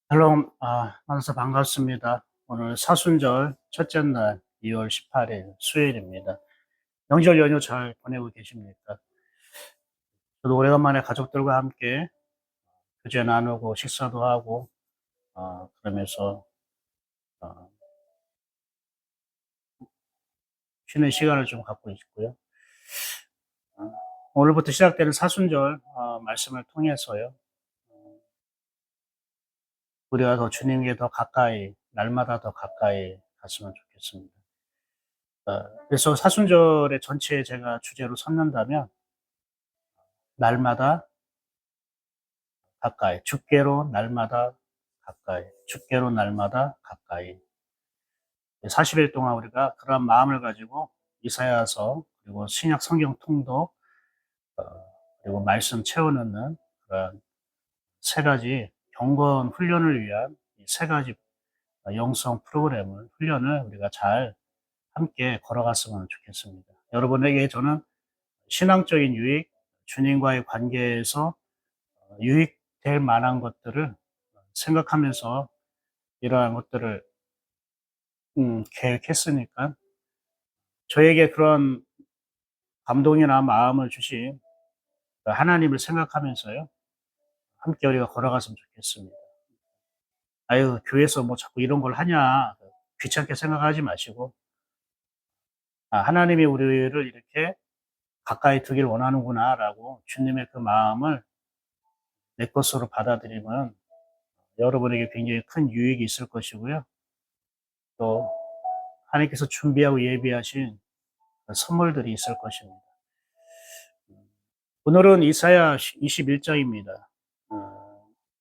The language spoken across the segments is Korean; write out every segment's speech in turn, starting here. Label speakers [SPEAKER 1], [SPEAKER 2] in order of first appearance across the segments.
[SPEAKER 1] 샬롬, 만나서 반갑습니다. 오늘 사순절 첫째 날 2월 18일 수요일입니다. 명절 연휴 잘 보내고 계십니까? 저도 오래간만에 가족들과 함께 교제 나누고 식사도 하고, 그러면서 어, 쉬는 시간을 좀 갖고 있고요. 어, 오늘부터 시작되는 사순절 말씀을 통해서요. 우리가 더 주님께 더 가까이, 날마다 더 가까이 갔으면 좋겠습니다. 그래서 사순절의 전체에 제가 주제로 삼는다면 날마다 가까이, 주께로 날마다 가까이, 주께로 날마다 가까이. 40일 동안 우리가 그런 마음을 가지고 이사야서, 그리고 신약 성경 통독, 어, 그리고 말씀 채워넣는 그런 세 가지 경건 훈련을 위한 이 세 가지 영성 프로그램을, 훈련을 우리가 잘 함께 걸어갔으면 좋겠습니다. 여러분에게 저는 신앙적인 유익, 주님과의 관계에서 유익될 만한 것들을 생각하면서 이러한 것들을 계획했으니까 저에게 그런 감동이나 마음을 주신 하나님을 생각하면서요, 함께 우리가 걸어갔으면 좋겠습니다. 아유, 교회에서 뭐 자꾸 이런 걸 하냐, 귀찮게 생각하지 마시고, 하나님이 우리를 이렇게 가까이 두길 원하는구나라고 주님의 그 마음을 내 것으로 받아들이면 여러분에게 굉장히 큰 유익이 있을 것이고요. 또 하나님께서 준비하고 예비하신 선물들이 있을 것입니다. 오늘은 이사야 21장입니다.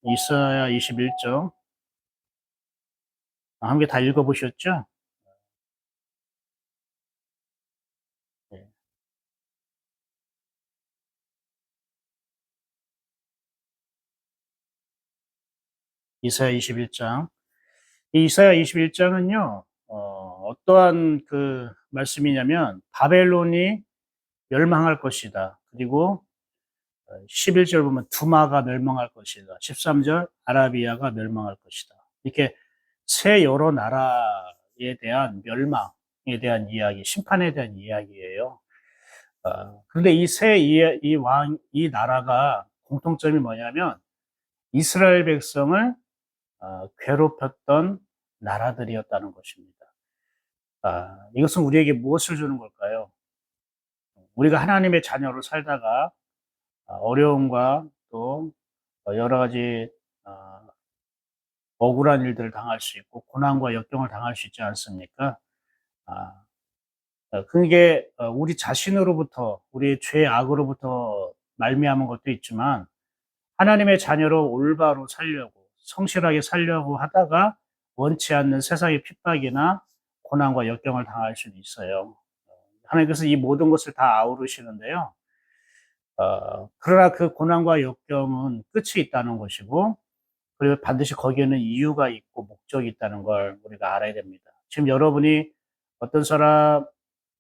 [SPEAKER 1] 이사야 21장 함께 다 읽어보셨죠? 네. 이사야 21장. 이 이사야 21장은요, 어떠한 그 말씀이냐면, 바벨론이 멸망할 것이다. 그리고 11절 보면 두마가 멸망할 것이다. 13절 아라비아가 멸망할 것이다. 이렇게 세 여러 나라에 대한 멸망에 대한 이야기, 심판에 대한 이야기예요. 그런데 이 나라가 공통점이 뭐냐면 이스라엘 백성을 괴롭혔던 나라들이었다는 것입니다. 이것은 우리에게 무엇을 주는 걸까요? 우리가 하나님의 자녀로 살다가 어려움과 또 여러 가지 어, 억울한 일들을 당할 수 있고 고난과 역경을 당할 수 있지 않습니까? 아, 그게 우리 자신으로부터 우리의 죄악으로부터 말미암은 것도 있지만 하나님의 자녀로 올바로 살려고 성실하게 살려고 하다가 원치 않는 세상의 핍박이나 고난과 역경을 당할 수도 있어요. 하나님께서 이 모든 것을 다 아우르시는데요. 그러나 그 고난과 역경은 끝이 있다는 것이고, 그리고 반드시 거기에는 이유가 있고 목적이 있다는 걸 우리가 알아야 됩니다. 지금 여러분이 어떤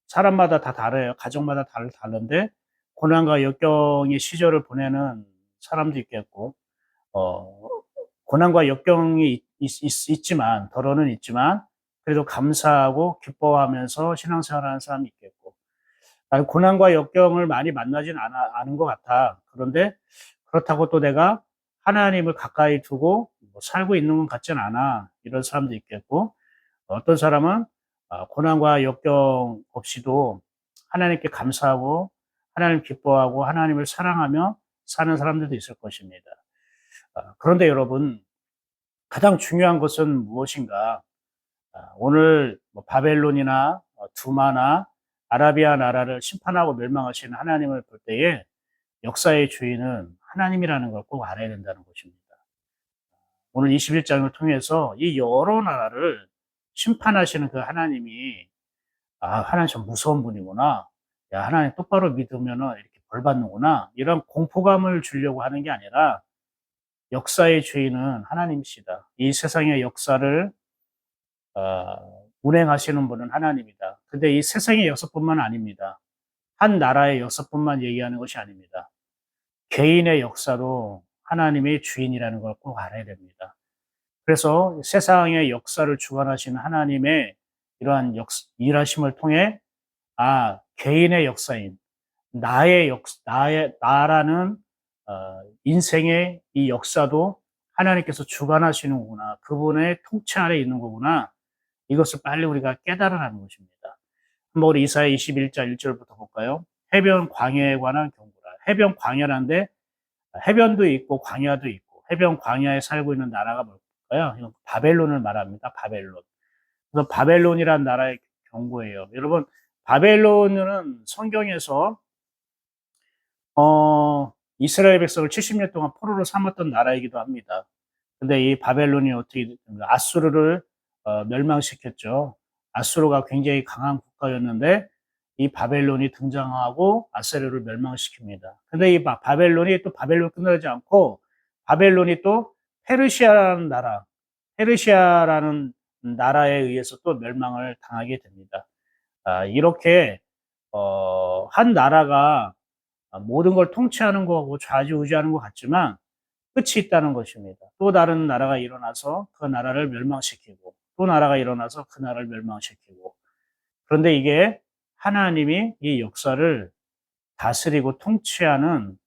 [SPEAKER 1] 사람마다 다 달라요. 가정마다 다른데, 고난과 역경의 시절을 보내는 사람도 있겠고, 어, 고난과 역경이 있지만, 덜어는 있지만, 그래도 감사하고 기뻐하면서 신앙생활하는 사람이 있겠고, 고난과 역경을 많이 만나진 않은 것 같아. 그런데 그렇다고 또 내가 하나님을 가까이 두고 뭐 살고 있는 것 같진 않아. 이런 사람도 있겠고, 어떤 사람은 고난과 역경 없이도 하나님께 감사하고 하나님을 기뻐하고 하나님을 사랑하며 사는 사람들도 있을 것입니다. 그런데 여러분, 가장 중요한 것은 무엇인가? 오늘 뭐 바벨론이나 두마나 아라비아 나라를 심판하고 멸망하시는 하나님을 볼 때에 역사의 주인은 하나님이라는 걸 꼭 알아야 된다는 것입니다. 오늘 21장을 통해서 이 여러 나라를 심판하시는 그 하나님이 하나님 참 무서운 분이구나. 야, 하나님 똑바로 믿으면은 이렇게 벌 받는구나. 이런 공포감을 주려고 하는 게 아니라 역사의 주인은 하나님이시다. 이 세상의 역사를 운행하시는 분은 하나님이다. 근데 이 세상의 역사뿐만 아닙니다. 한 나라의 역사뿐만 얘기하는 것이 아닙니다. 개인의 역사도 하나님의 주인이라는 걸 꼭 알아야 됩니다. 그래서 세상의 역사를 주관하시는 하나님의 이러한 일하심을 통해 개인의 역사인 나라는 인생의 이 역사도 하나님께서 주관하시는구나. 그분의 통치 아래 있는 거구나. 이것을 빨리 우리가 깨달으라는 것입니다. 한번 우리 이사야 21장 1절부터 볼까요? 해변 광야에 관한 경고라. 해변 광야란데 해변도 있고 광야도 있고 해변 광야에 살고 있는 나라가 뭘까요? 이건 바벨론을 말합니다. 바벨론. 그래서 바벨론이라는 나라의 경고예요. 여러분, 바벨론은 성경에서 이스라엘 백성을 70년 동안 포로로 삼았던 나라이기도 합니다. 근데 이 바벨론이 어떻게 아수르를 멸망시켰죠. 아수르가 굉장히 강한 국가였는데 이 바벨론이 등장하고 아수르를 멸망시킵니다. 근데 이 바벨론이 또 바벨론 끝나지 않고 바벨론이 또 페르시아라는 나라에 의해서 또 멸망을 당하게 됩니다. 이렇게 한 나라가 모든 걸 통치하는 거고 좌지우지하는 것 같지만 끝이 있다는 것입니다. 또 다른 나라가 일어나서 그 나라를 멸망시키고 또 나라가 일어나서 그 나라를 멸망시키고 그런데 이게 하나님이 이 역사를 다스리고 통치하는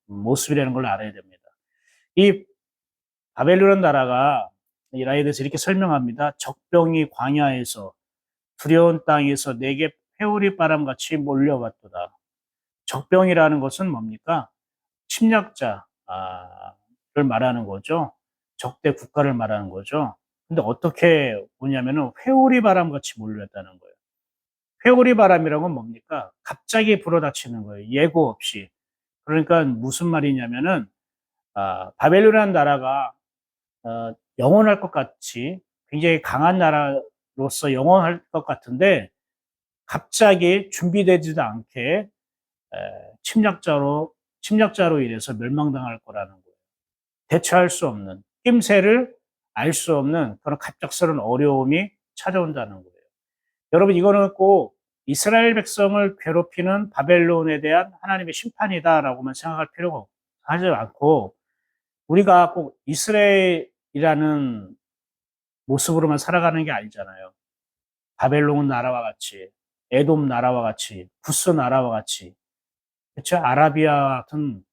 [SPEAKER 1] 모습이라는 걸 알아야 됩니다. 이 바벨론 나라가 이 나라에 대해서 이렇게 설명합니다. 적병이 광야에서 두려운 땅에서 내게 회오리 바람같이 몰려왔도다. 적병이라는 것은 뭡니까? 침략자를 말하는 거죠. 적대 국가를 말하는 거죠. 근데 어떻게 오냐면은 회오리 바람같이 몰려왔다는 거예요. 회오리 바람이라는 건 뭡니까? 갑자기 불어닥치는 거예요. 예고 없이. 그러니까 무슨 말이냐면은 바벨론이라는 나라가 영원할 것 같이 굉장히 강한 나라로서 영원할 것 같은데 갑자기 준비되지도 않게 침략자로 인해서 멸망당할 거라는 거예요. 대처할 수 없는, 낌새를 알 수 없는 그런 갑작스러운 어려움이 찾아온다는 거예요. 여러분, 이거는 꼭 이스라엘 백성을 괴롭히는 바벨론에 대한 하나님의 심판이다라고만 생각할 필요가 하지 않고 우리가 꼭 이스라엘이라는 모습으로만 살아가는 게 아니잖아요. 바벨론 나라와 같이, 에돔 나라와 같이, 구스 나라와 같이, 그렇죠? 아라비아 같은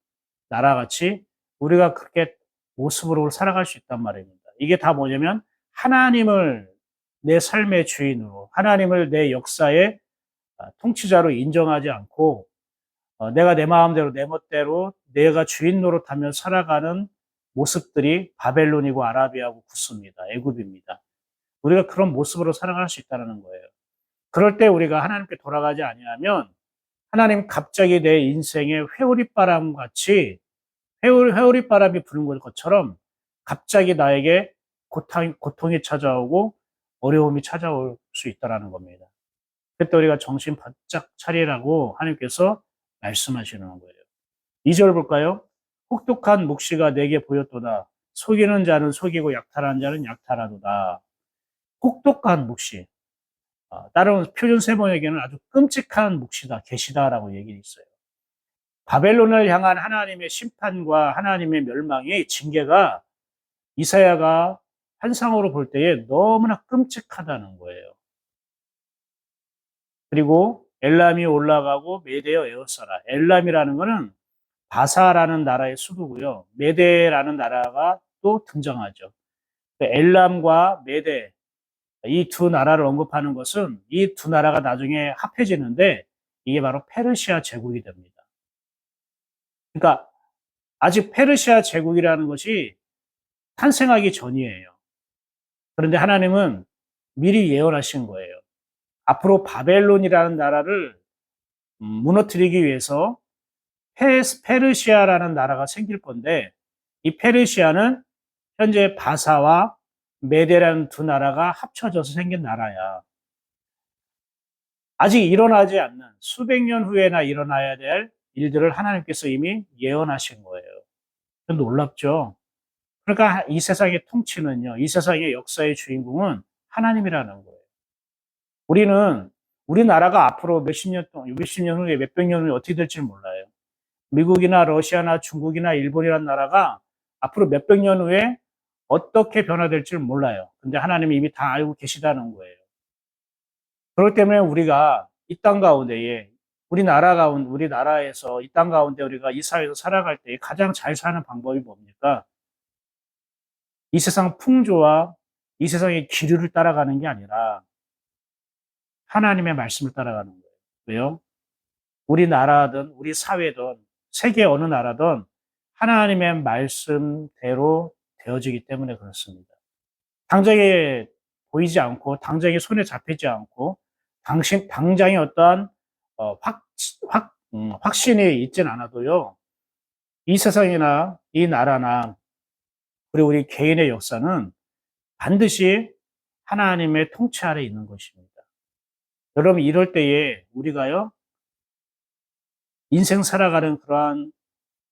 [SPEAKER 1] 나라같이 우리가 그렇게 모습으로 살아갈 수 있단 말입니다. 이게 다 뭐냐면 하나님을 내 삶의 주인으로, 하나님을 내 역사의 통치자로 인정하지 않고 내가 내 마음대로 내 멋대로 내가 주인 노릇하며 살아가는 모습들이 바벨론이고 아라비아고 구스입니다. 애굽입니다. 우리가 그런 모습으로 살아갈 수 있다는 거예요. 그럴 때 우리가 하나님께 돌아가지 아니하면 하나님 갑자기 내 인생에 회오리바람 같이 회오리바람이 부는 것처럼 갑자기 나에게 고통이 찾아오고 어려움이 찾아올 수 있다는 겁니다. 그때 우리가 정신 바짝 차리라고 하나님께서 말씀하시는 거예요. 2절 볼까요? 혹독한 묵시가 내게 보였도다. 속이는 자는 속이고 약탈하는 자는 약탈하도다. 혹독한 묵시. 다른 표준 세번역에는 아주 끔찍한 묵시다, 계시다라고 얘기 있어요. 바벨론을 향한 하나님의 심판과 하나님의 멸망의 징계가 이사야가 환상으로 볼 때에 너무나 끔찍하다는 거예요. 그리고 엘람이 올라가고 메대어 에워싸라. 엘람이라는 것은 바사라는 나라의 수도고요. 메대라는 나라가 또 등장하죠. 엘람과 메대 이 두 나라를 언급하는 것은 이 두 나라가 나중에 합해지는데 이게 바로 페르시아 제국이 됩니다. 그러니까 아직 페르시아 제국이라는 것이 탄생하기 전이에요. 그런데 하나님은 미리 예언하신 거예요. 앞으로 바벨론이라는 나라를 무너뜨리기 위해서 페르시아라는 나라가 생길 건데 이 페르시아는 현재 바사와 메데라는 두 나라가 합쳐져서 생긴 나라야. 아직 일어나지 않는 수백 년 후에나 일어나야 될 일들을 하나님께서 이미 예언하신 거예요. 놀랍죠? 그러니까 이 세상의 통치는요, 이 세상의 역사의 주인공은 하나님이라는 거예요. 우리는 우리나라가 앞으로 몇십 년 동안, 몇십 년 후에, 몇백 년 후에 어떻게 될지 몰라요. 미국이나 러시아나 중국이나 일본이라는 나라가 앞으로 몇백 년 후에 어떻게 변화될지 몰라요. 근데 하나님이 이미 다 알고 계시다는 거예요. 그렇기 때문에 우리가 이 땅 가운데에 우리나라에서 이 땅 가운데 우리가 이 사회에서 살아갈 때 가장 잘 사는 방법이 뭡니까? 이 세상 풍조와 이 세상의 기류를 따라가는 게 아니라 하나님의 말씀을 따라가는 거예요. 왜요? 우리나라든 우리 사회든 세계 어느 나라든 하나님의 말씀대로 되어지기 때문에 그렇습니다. 당장에 보이지 않고 당장에 손에 잡히지 않고 당장에 어떠한 확신이 있진 않아도요. 이 세상이나 이 나라나 그리고 우리 개인의 역사는 반드시 하나님의 통치 아래 있는 것입니다. 여러분 이럴 때에 우리가요. 인생 살아가는 그러한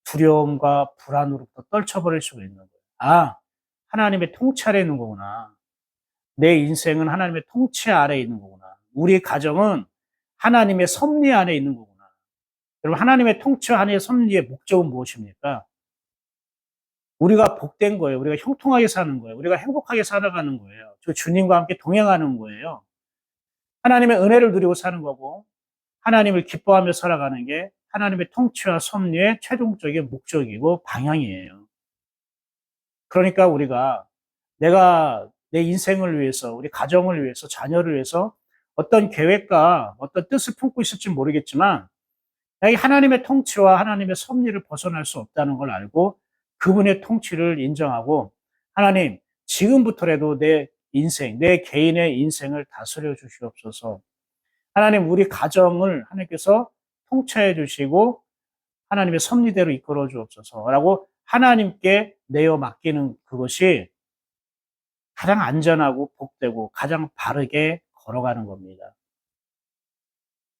[SPEAKER 1] 두려움과 불안으로부터 떨쳐버릴 수가 있는 거예요. 아, 하나님의 통치 아래 있는 거구나. 내 인생은 하나님의 통치 아래 있는 거구나. 우리 가정은 하나님의 섭리 안에 있는 거구나. 여러분, 하나님의 통치 안에 섭리의 목적은 무엇입니까? 우리가 복된 거예요. 우리가 형통하게 사는 거예요. 우리가 행복하게 살아가는 거예요. 저 주님과 함께 동행하는 거예요. 하나님의 은혜를 누리고 사는 거고, 하나님을 기뻐하며 살아가는 게 하나님의 통치와 섭리의 최종적인 목적이고 방향이에요. 그러니까 우리가 내가 내 인생을 위해서, 우리 가정을 위해서, 자녀를 위해서 어떤 계획과 어떤 뜻을 품고 있을지 모르겠지만, 이 하나님의 통치와 하나님의 섭리를 벗어날 수 없다는 걸 알고 그분의 통치를 인정하고 하나님, 지금부터라도 내 인생, 내 개인의 인생을 다스려 주시옵소서. 하나님, 우리 가정을 하나님께서 통치해 주시고 하나님의 섭리대로 이끌어 주옵소서라고 하나님께 내어 맡기는 그것이 가장 안전하고 복되고 가장 바르게 걸어가는 겁니다.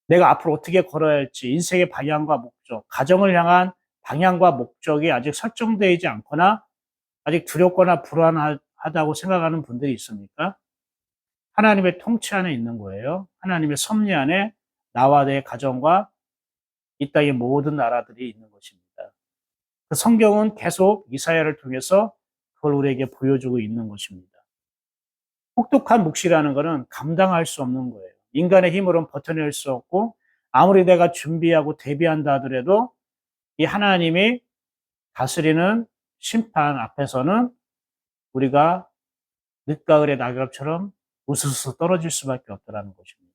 [SPEAKER 1] 내가 앞으로 어떻게 걸어야 할지 인생의 방향과 목적, 가정을 향한 방향과 목적이 아직 설정되지 않거나 아직 두렵거나 불안하다고 생각하는 분들이 있습니까? 하나님의 통치 안에 있는 거예요. 하나님의 섭리 안에 나와 내 가정과 이 땅의 모든 나라들이 있는 것입니다. 그 성경은 계속 이사야를 통해서 그걸 우리에게 보여주고 있는 것입니다. 혹독한 묵시라는 것은 감당할 수 없는 거예요. 인간의 힘으로는 버텨낼 수 없고 아무리 내가 준비하고 대비한다 하더라도 이 하나님이 다스리는 심판 앞에서는 우리가 늦가을의 낙엽처럼 우수수 떨어질 수밖에 없다는 것입니다.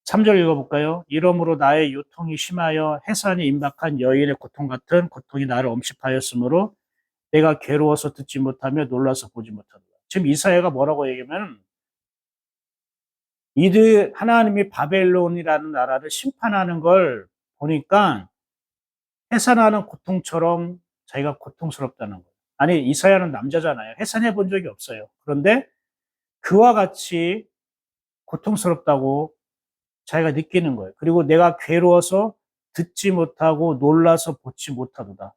[SPEAKER 1] 3절 읽어볼까요? 이러므로 나의 요통이 심하여 해산이 임박한 여인의 고통 같은 고통이 나를 엄습하였으므로 내가 괴로워서 듣지 못하며 놀라서 보지 못한다. 지금 이사야가 뭐라고 얘기하면 이들 하나님이 바벨론이라는 나라를 심판하는 걸 보니까 해산하는 고통처럼 자기가 고통스럽다는 거예요. 아니 이사야는 남자잖아요. 해산해 본 적이 없어요. 그런데 그와 같이 고통스럽다고 자기가 느끼는 거예요. 그리고 내가 괴로워서 듣지 못하고 놀라서 보지 못하도다.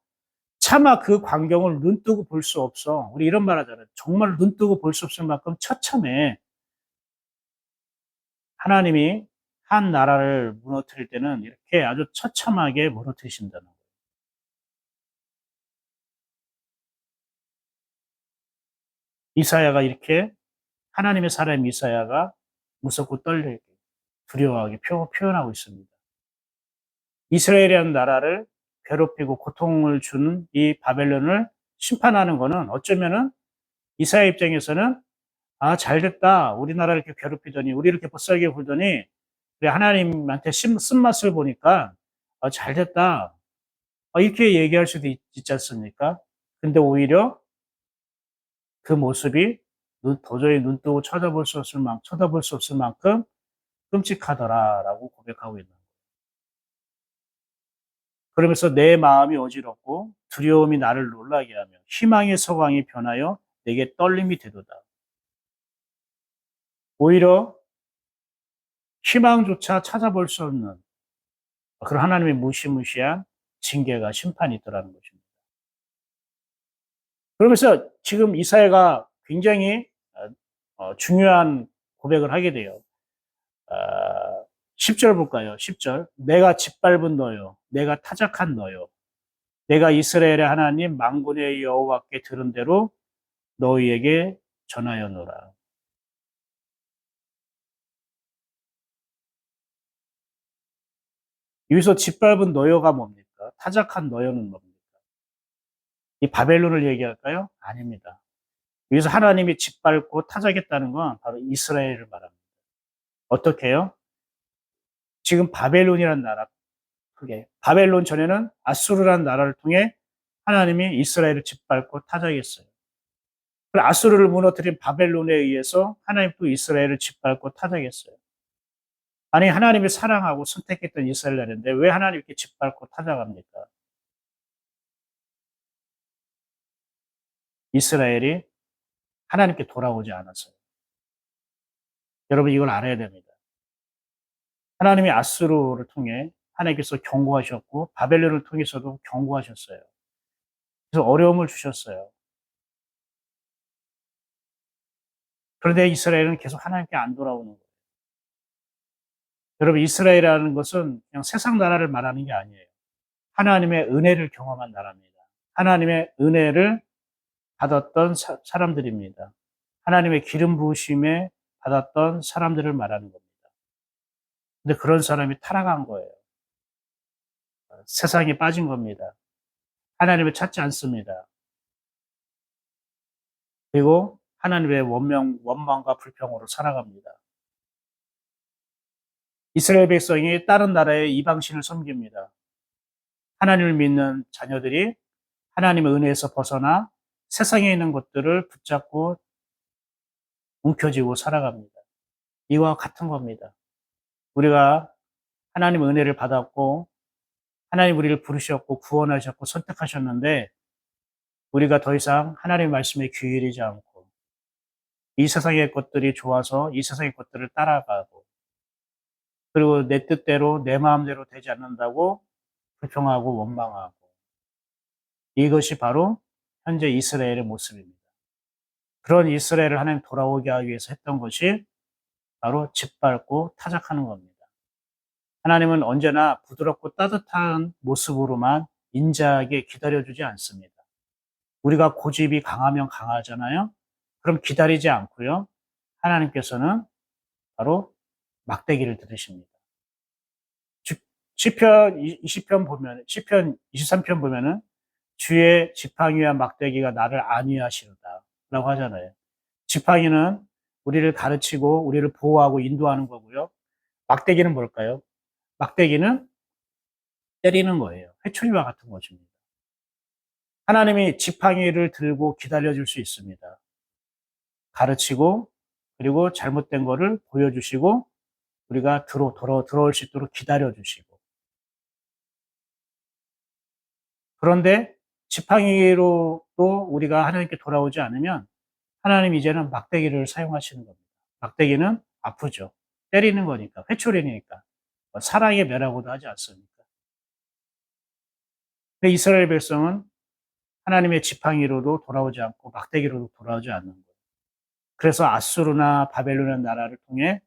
[SPEAKER 1] 차마 그 광경을 눈뜨고 볼 수 없어. 우리 이런 말 하잖아요. 정말 눈뜨고 볼 수 없을 만큼 처참해. 하나님이 한 나라를 무너뜨릴 때는 이렇게 아주 처참하게 무너뜨리신다는 거예요. 이사야가 이렇게 하나님의 사람 이사야가 무섭고 떨리게 두려워하게 표현하고 있습니다. 이스라엘이라는 나라를 괴롭히고 고통을 주는 이 바벨론을 심판하는 것은 어쩌면은 이사야 입장에서는 아, 잘 됐다. 우리나라를 이렇게 괴롭히더니, 우리 이렇게 못살게 굴더니, 우리 하나님한테 쓴맛을 보니까, 아, 잘 됐다. 아, 이렇게 얘기할 수도 있지 않습니까? 근데 오히려 그 모습이 도저히 눈 뜨고 쳐다볼 수 없을 만큼 끔찍하더라라고 고백하고 있는 거예요. 그러면서 내 마음이 어지럽고 두려움이 나를 놀라게 하며 희망의 서광이 변하여 내게 떨림이 되도다. 오히려 희망조차 찾아볼 수 없는 그런 하나님의 무시무시한 징계가 심판이 있더라는 것입니다. 그러면서 지금 이사야가 굉장히 중요한 고백을 하게 돼요. 10절 볼까요? 10절. 내가 짓밟은 너요. 내가 타작한 너요. 내가 이스라엘의 하나님 만군의 여호와께 들은 대로 너희에게 전하였노라. 여기서 짓밟은 너여가 뭡니까? 타작한 너여는 뭡니까? 이 바벨론을 얘기할까요? 아닙니다. 여기서 하나님이 짓밟고 타작했다는 건 바로 이스라엘을 말합니다. 어떻게 해요? 지금 바벨론이라는 나라, 그게 바벨론 전에는 아수르라는 나라를 통해 하나님이 이스라엘을 짓밟고 타작했어요. 아수르를 무너뜨린 바벨론에 의해서 하나님 또 이스라엘을 짓밟고 타작했어요. 아니 하나님이 사랑하고 선택했던 이스라엘 나라인데 왜 하나님 이렇게 짓밟고 타작합니까? 이스라엘이 하나님께 돌아오지 않았어요. 여러분 이걸 알아야 됩니다. 하나님이 아수르를 통해 하나님께서 경고하셨고 바벨론을 통해서도 경고하셨어요. 그래서 어려움을 주셨어요. 그런데 이스라엘은 계속 하나님께 안 돌아오는 거예요. 여러분 이스라엘이라는 것은 그냥 세상 나라를 말하는 게 아니에요. 하나님의 은혜를 경험한 나라입니다. 하나님의 은혜를 받았던 사람들입니다. 하나님의 기름 부으심에 받았던 사람들을 말하는 겁니다. 근데 그런 사람이 타락한 거예요. 세상에 빠진 겁니다. 하나님을 찾지 않습니다. 그리고 하나님의 원망과 불평으로 살아갑니다. 이스라엘 백성이 다른 나라의 이방신을 섬깁니다. 하나님을 믿는 자녀들이 하나님의 은혜에서 벗어나 세상에 있는 것들을 붙잡고 움켜쥐고 살아갑니다. 이와 같은 겁니다. 우리가 하나님 은혜를 받았고 하나님 우리를 부르셨고 구원하셨고 선택하셨는데 우리가 더 이상 하나님의 말씀에 귀 기울이지 않고 이 세상의 것들이 좋아서 이 세상의 것들을 따라가고 그리고 내 뜻대로 내 마음대로 되지 않는다고 불평하고 원망하고 이것이 바로 현재 이스라엘의 모습입니다. 그런 이스라엘을 하나님 돌아오게 하기 위해서 했던 것이 바로 짓밟고 타작하는 겁니다. 하나님은 언제나 부드럽고 따뜻한 모습으로만 인자하게 기다려주지 않습니다. 우리가 고집이 강하면 강하잖아요. 그럼 기다리지 않고요. 하나님께서는 바로 막대기를 들으십니다. 시편 20편 보면, 시편 23편 보면은 주의 지팡이와 막대기가 나를 안위하시로다 라고 하잖아요. 지팡이는 우리를 가르치고 우리를 보호하고 인도하는 거고요. 막대기는 뭘까요? 막대기는 때리는 거예요. 회초리와 같은 것입니다. 하나님이 지팡이를 들고 기다려줄 수 있습니다. 가르치고 그리고 잘못된 거를 보여주시고 우리가 들어올 수 있도록 기다려주시고 그런데 지팡이로도 우리가 하나님께 돌아오지 않으면 하나님 이제는 막대기를 사용하시는 겁니다. 막대기는 아프죠. 때리는 거니까 회초리니까 사랑의 멸하고도 하지 않습니까? 근데 이스라엘 백성은 하나님의 지팡이로도 돌아오지 않고 막대기로도 돌아오지 않는 거예요. 그래서 아수르나 바벨론의 나라를 통해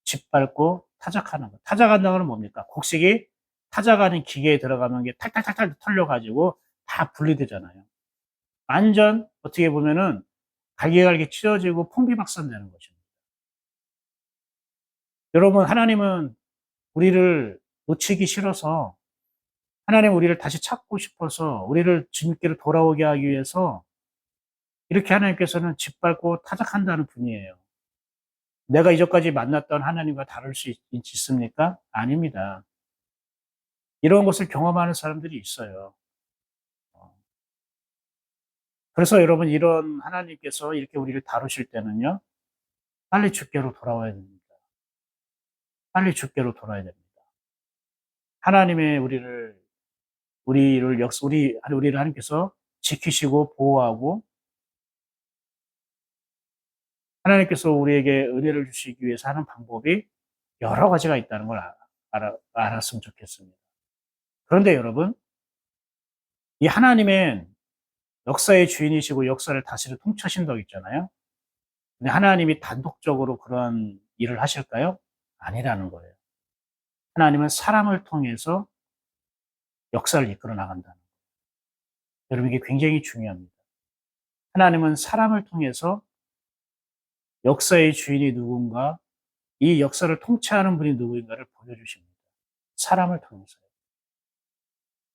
[SPEAKER 1] 짓밟고 타작하는 거. 타작한다는 건 뭡니까? 곡식이 타작하는 기계에 들어가면 게 탈탈탈탈 털려가지고 다 분리되잖아요. 완전 어떻게 보면은 갈기갈기 찢어지고 풍비박산되는 것입니다. 여러분 하나님은 우리를 놓치기 싫어서 하나님 우리를 다시 찾고 싶어서 우리를 주님께로 돌아오게 하기 위해서 이렇게 하나님께서는 짓밟고 타작한다는 분이에요. 내가 이전까지 만났던 하나님과 다를 수 있습니까? 아닙니다. 이런 것을 경험하는 사람들이 있어요. 그래서 여러분 이런 하나님께서 이렇게 우리를 다루실 때는요. 빨리 주께로 돌아와야 됩니다. 빨리 주께로 돌아야 됩니다. 하나님의 우리를 하나님께서 지키시고 보호하고 하나님께서 우리에게 은혜를 주시기 위해서 하는 방법이 여러 가지가 있다는 걸 알았으면 좋겠습니다. 그런데 여러분, 이 하나님은 역사의 주인이시고 역사를 다스려 통치하신다고 있잖아요. 근데 하나님이 단독적으로 그런 일을 하실까요? 아니라는 거예요. 하나님은 사람을 통해서 역사를 이끌어 나간다는 거예요. 여러분, 이게 굉장히 중요합니다. 하나님은 사람을 통해서 역사의 주인이 누군가, 이 역사를 통치하는 분이 누구인가를 보여주십니다. 사람을 통해서요.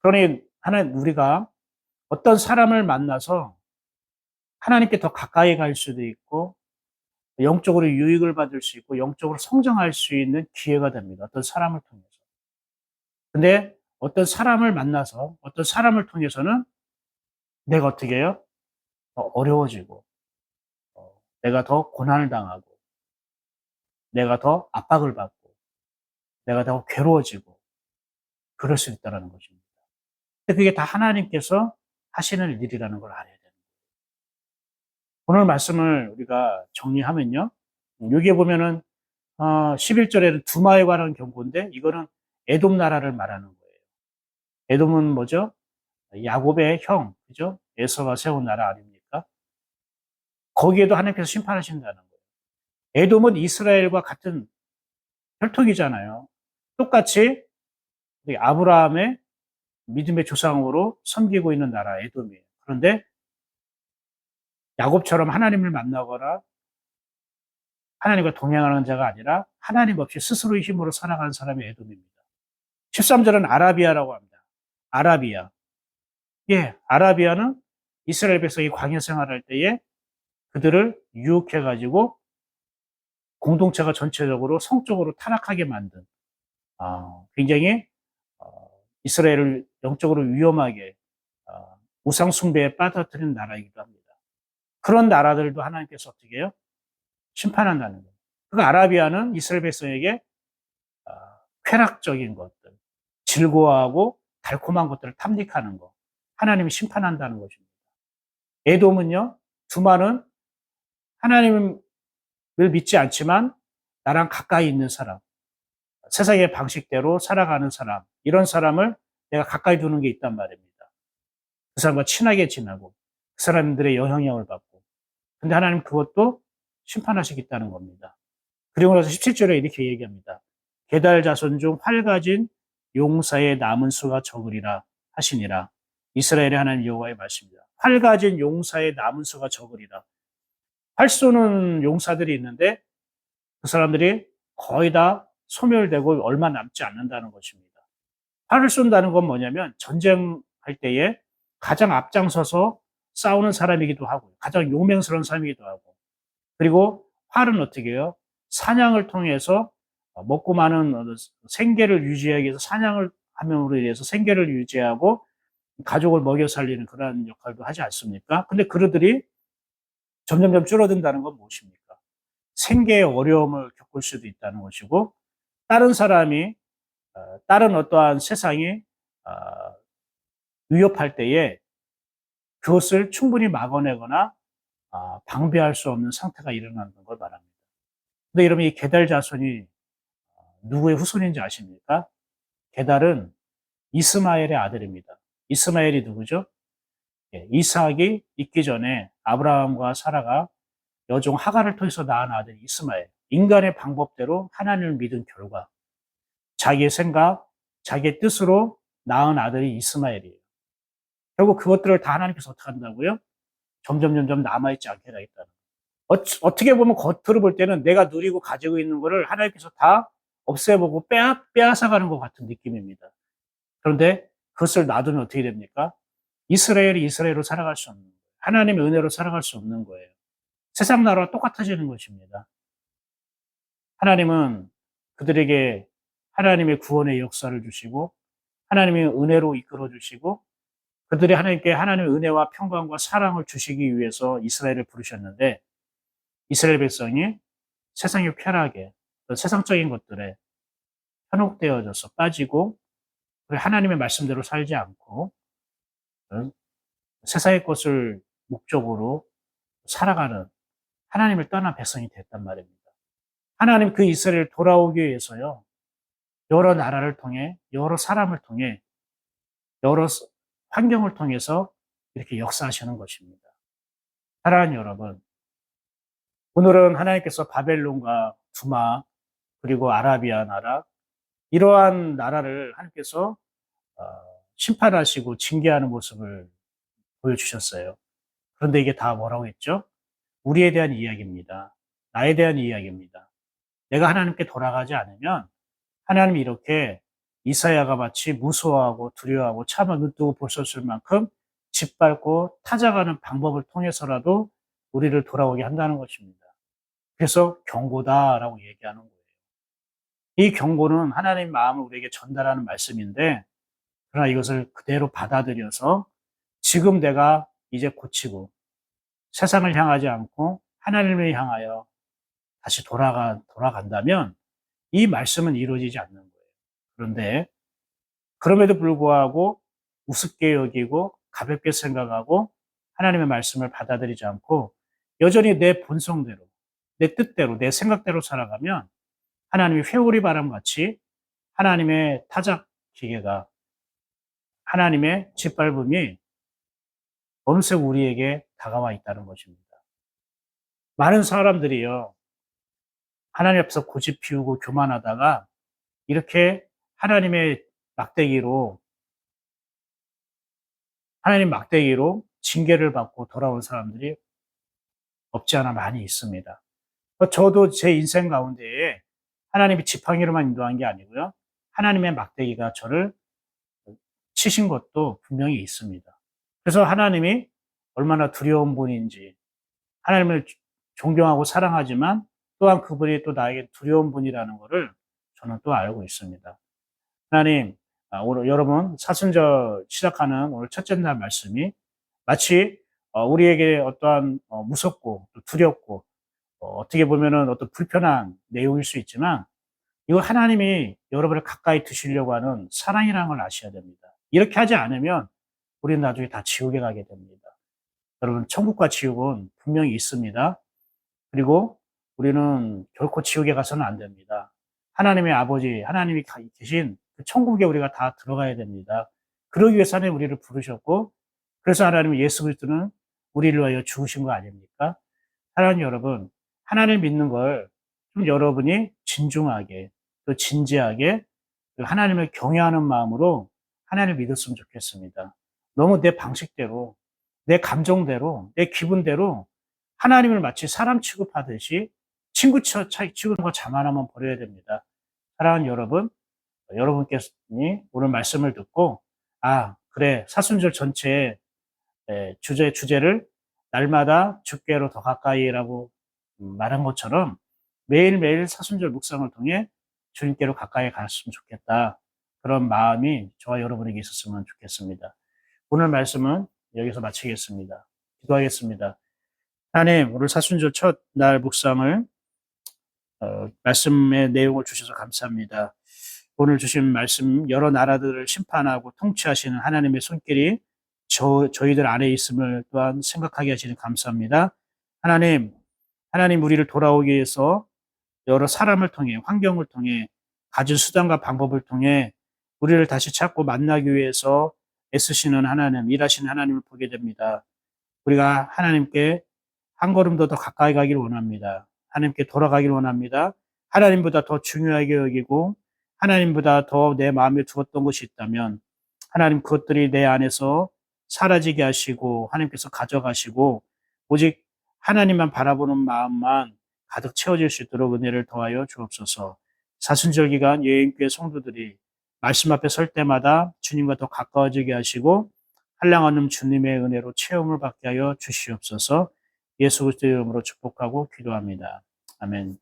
[SPEAKER 1] 그러니 우리가 어떤 사람을 만나서 하나님께 더 가까이 갈 수도 있고, 영적으로 유익을 받을 수 있고, 영적으로 성장할 수 있는 기회가 됩니다. 어떤 사람을 통해서. 근데 어떤 사람을 만나서, 어떤 사람을 통해서는 내가 어떻게 해요? 더 어려워지고, 내가 더 고난을 당하고, 내가 더 압박을 받고, 내가 더 괴로워지고, 그럴 수 있다는 것입니다. 근데 그게 다 하나님께서 하시는 일이라는 걸 알아야 돼요. 오늘 말씀을 우리가 정리하면요. 여기에 보면은 11절에는 두마에 관한 경고인데 이거는 에돔 나라를 말하는 거예요. 에돔은 뭐죠? 야곱의 형, 그죠? 에서가 세운 나라 아닙니까? 거기에도 하나님께서 심판하신다는 거예요. 에돔은 이스라엘과 같은 혈통이잖아요. 똑같이 아브라함의 믿음의 조상으로 섬기고 있는 나라 에돔이에요. 그런데 야곱처럼 하나님을 만나거나 하나님과 동행하는 자가 아니라 하나님 없이 스스로의 힘으로 살아가는 사람이 에돔입니다. 13절은 아라비아라고 합니다. 아라비아. 예, 아라비아는 이스라엘 백성이 광야 생활할 때에 그들을 유혹해가지고 공동체가 전체적으로 성적으로 타락하게 만든, 굉장히 이스라엘을 영적으로 위험하게 우상숭배에 빠져들인 나라이기도 합니다. 그런 나라들도 하나님께서 어떻게 해요? 심판한다는 거예요. 그 아라비아는 이스라엘 백성에게 쾌락적인 것들, 즐거워하고 달콤한 것들을 탐닉하는 것, 하나님이 심판한다는 것입니다. 에돔은요, 두마는 하나님을 믿지 않지만 나랑 가까이 있는 사람, 세상의 방식대로 살아가는 사람, 이런 사람을 내가 가까이 두는 게 있단 말입니다. 그 사람과 친하게 지내고 그 사람들의 영향력을 받고. 근데 하나님 그것도 심판하시겠다는 겁니다. 그리고 나서 17절에 이렇게 얘기합니다. 게달 자손 중 활 가진 용사의 남은 수가 적으리라 하시니라. 이스라엘의 하나님 여호와의 말씀입니다. 활 가진 용사의 남은 수가 적으리라. 활 쏘는 용사들이 있는데 그 사람들이 거의 다 소멸되고 얼마 남지 않는다는 것입니다. 활을 쏜다는 건 뭐냐면 전쟁할 때에 가장 앞장서서 싸우는 사람이기도 하고 가장 용맹스러운 사람이기도 하고, 그리고 활은 어떻게 해요? 사냥을 통해서 먹고 마는 생계를 유지하기 위해서 사냥을 함으로 인해서 생계를 유지하고 가족을 먹여 살리는 그런 역할도 하지 않습니까? 근데 그들이 점점점 줄어든다는 건 무엇입니까? 생계의 어려움을 겪을 수도 있다는 것이고, 다른 사람이, 다른 어떠한 세상이 위협할 때에 그것을 충분히 막아내거나 방비할 수 없는 상태가 일어나는 걸 말합니다. 근데 여러분, 이 게달 자손이 누구의 후손인지 아십니까? 게달은 이스마엘의 아들입니다. 이스마엘이 누구죠? 예, 이삭이 있기 전에 아브라함과 사라가 여종 하갈을 통해서 낳은 아들이 이스마엘. 인간의 방법대로 하나님을 믿은 결과 자기의 생각, 자기의 뜻으로 낳은 아들이 이스마엘이에요. 결국 그것들을 다 하나님께서 어떻게 한다고요? 점점 남아있지 않게 하겠다는 거예요. 어떻게 보면 겉으로 볼 때는 내가 누리고 가지고 있는 거를 하나님께서 다 없애보고 빼앗아가는 것 같은 느낌입니다. 그런데 그것을 놔두면 어떻게 됩니까? 이스라엘이 이스라엘로 살아갈 수 없는 거예요. 하나님의 은혜로 살아갈 수 없는 거예요. 세상 나라와 똑같아지는 것입니다. 하나님은 그들에게 하나님의 구원의 역사를 주시고 하나님의 은혜로 이끌어 주시고 그들이 하나님께 하나님의 은혜와 평강과 사랑을 주시기 위해서 이스라엘을 부르셨는데, 이스라엘 백성이 세상의 쾌락에, 세상적인 것들에 현혹되어져서 빠지고 하나님의 말씀대로 살지 않고 세상의 것을 목적으로 살아가는 하나님을 떠난 백성이 됐단 말입니다. 하나님 그 이스라엘 돌아오기 위해서요, 여러 나라를 통해, 여러 사람을 통해, 여러 환경을 통해서 이렇게 역사하시는 것입니다. 사랑하는 여러분, 오늘은 하나님께서 바벨론과 두마, 그리고 아라비아 나라, 이러한 나라를 하나님께서 어, 심판하시고 징계하는 모습을 보여주셨어요. 그런데 이게 다 뭐라고 했죠? 우리에 대한 이야기입니다. 나에 대한 이야기입니다. 내가 하나님께 돌아가지 않으면 하나님이 이렇게 이사야가 마치 무서워하고 두려워하고 차마 눈뜨고 볼 수 없을 만큼 짓밟고 타작하는 방법을 통해서라도 우리를 돌아오게 한다는 것입니다. 그래서 경고다라고 얘기하는 거예요. 이 경고는 하나님 마음을 우리에게 전달하는 말씀인데, 그러나 이것을 그대로 받아들여서 지금 내가 이제 고치고 세상을 향하지 않고 하나님을 향하여 다시 돌아간다면 이 말씀은 이루어지지 않는 거예요. 그런데 그럼에도 불구하고 우습게 여기고 가볍게 생각하고 하나님의 말씀을 받아들이지 않고 여전히 내 본성대로, 내 뜻대로, 내 생각대로 살아가면 하나님의 회오리 바람같이 하나님의 타작 기계가, 하나님의 짓밟음이 어느새 우리에게 다가와 있다는 것입니다. 많은 사람들이요, 하나님 앞에서 고집 피우고 교만하다가 이렇게 하나님의 막대기로, 하나님 막대기로 징계를 받고 돌아온 사람들이 없지 않아 많이 있습니다. 저도 제 인생 가운데에 하나님이 지팡이로만 인도한 게 아니고요, 하나님의 막대기가 저를 치신 것도 분명히 있습니다. 그래서 하나님이 얼마나 두려운 분인지, 하나님을 존경하고 사랑하지만 또한 그분이 또 나에게 두려운 분이라는 것을 저는 또 알고 있습니다. 하나님, 오늘 여러분 사순절 시작하는 오늘 첫째 날 말씀이 마치 우리에게 어떠한 무섭고 또 두렵고 어떻게 보면은 어떤 불편한 내용일 수 있지만, 이거 하나님이 여러분을 가까이 두시려고 하는 사랑이라는 걸 아셔야 됩니다. 이렇게 하지 않으면 우리는 나중에 다 지옥에 가게 됩니다. 여러분, 천국과 지옥은 분명히 있습니다. 그리고 우리는 결코 지옥에 가서는 안 됩니다. 하나님의 아버지, 하나님이 계신 그 천국에 우리가 다 들어가야 됩니다. 그러기 위해서 하나님 우리를 부르셨고, 그래서 하나님 예수 그리스도는 우리를 위하여 죽으신 거 아닙니까? 사랑하는 여러분, 하나님을 믿는 걸 좀 여러분이 진중하게, 또 진지하게, 하나님을 경외하는 마음으로 하나님을 믿었으면 좋겠습니다. 너무 내 방식대로, 내 감정대로, 내 기분대로 하나님을 마치 사람 취급하듯이 친구 취급과 자만하면 버려야 됩니다. 사랑하는 여러분, 여러분께서 오늘 말씀을 듣고, 그래, 사순절 전체에 주제를 날마다 주께로 더 가까이라고 말한 것처럼 매일매일 사순절 묵상을 통해 주님께로 가까이 갔으면 좋겠다. 그런 마음이 저와 여러분에게 있었으면 좋겠습니다. 오늘 말씀은 여기서 마치겠습니다. 기도하겠습니다. 하나님, 오늘 사순절 첫 날 묵상을 말씀의 내용을 주셔서 감사합니다. 오늘 주신 말씀, 여러 나라들을 심판하고 통치하시는 하나님의 손길이 저희들 안에 있음을 또한 생각하게 하시니 감사합니다. 하나님 우리를 돌아오기 위해서 여러 사람을 통해, 환경을 통해, 가진 수단과 방법을 통해 우리를 다시 찾고 만나기 위해서 애쓰시는 하나님, 일하시는 하나님을 보게 됩니다. 우리가 하나님께 한 걸음 더 가까이 가기를 원합니다. 하나님께 돌아가기를 원합니다. 하나님보다 더 중요하게 여기고 하나님보다 더 내 마음에 두었던 것이 있다면 하나님 그것들이 내 안에서 사라지게 하시고 하나님께서 가져가시고 오직 하나님만 바라보는 마음만 가득 채워질 수 있도록 은혜를 더하여 주옵소서. 사순절 기간 예인교회 성도들이 말씀 앞에 설 때마다 주님과 더 가까워지게 하시고 한량없는 주님의 은혜로 체험을 받게 하여 주시옵소서. 예수 그리스도의 이름으로 축복하고 기도합니다. 아멘.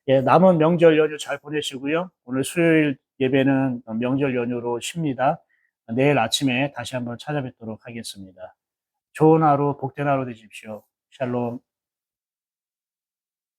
[SPEAKER 1] 예, 남은 명절 연휴 잘 보내시고요. 오늘 수요일 예배는 명절 연휴로 쉽니다. 내일 아침에 다시 한번 찾아뵙도록 하겠습니다. 좋은 하루, 복된 하루 되십시오. 샬롬.